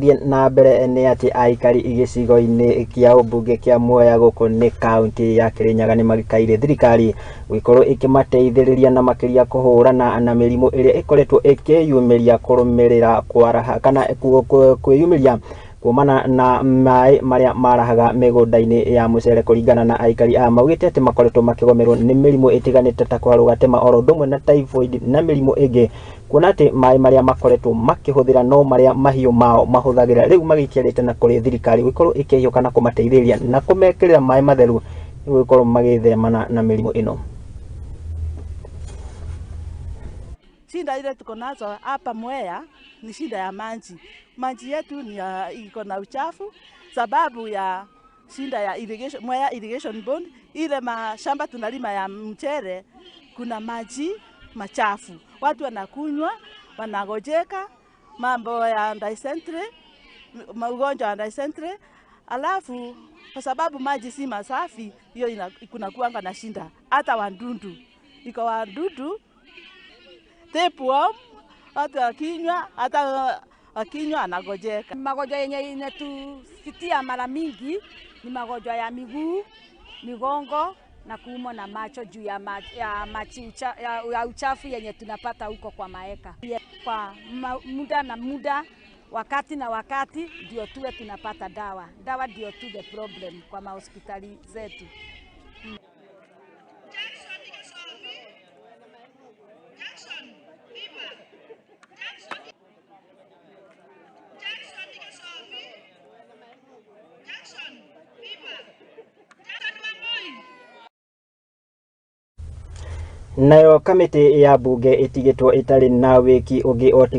tũgĩthiĩ na mbere nĩ atĩ aikari gĩcigo-inĩ kĩa ũmbunge kĩa Mwea gũkũ nĩ kaunti ya Kirinyaga nĩ magĩkaire thirikari gũkorwo ĩkĩmateithĩrĩria na makĩria kũhũrana na mĩrimũ ĩrĩa ĩkoretwo ĩkĩyumĩria kũrũmĩrĩra kwaraha kana kwĩyumĩria kumana na maĩ marĩa marahaga mĩgũnda-inĩ ya mũcere. Kũringana na aikari maugĩte atĩ makoretwo makĩgomerwo nĩ mĩrimũ ĩtiganĩte ta kũharwo gatema oro ũndũ ũmwe na typhoid na mĩrimũ ĩngĩ, kuona atĩ maĩ marĩa makoretwo makĩhũthĩra no marĩa mahiũ mao mahũthagĩra. Rĩu magĩkĩrĩte na kũrĩ thirikari gũkorwo ĩkĩhiũka na kũmateithĩrĩria na kũmekĩrĩra maĩ matheru gũkorwo magĩthemana na mĩrimũ ĩno. Shida ile tuko nazo hapa Mwea ni shida ya maji. Maji yetu ni iko na uchafu sababu ya shida ya irrigation, Mwea irrigation bond. Ile mashamba tunalima ya mchere kuna maji machafu. Watu wanakunywa, wanagojeka, mambo ya dysentery, ugonjwa wa dysentery. Alafu kwa sababu maji si masafi, hiyo kuna kuanga na shida. Hata wadudu. Iko wadudu tapeworm, watu wakinywa, hata wakinywa anagojeka. Magonjwa yenye inatufikia mara mingi ni magonjwa ya miguu, migongo na kuumwa na macho juu ya uchafu yenye tunapata huko kwa maeka. Kwa muda na muda, wakati na wakati ndio tuwe tunapata dawa. Dawa ndio tu the problem kwa mahospitali zetu. Nayo kamĩtĩ ya mbunge ĩtigĩtwo ĩtarĩ na wĩki ũngĩ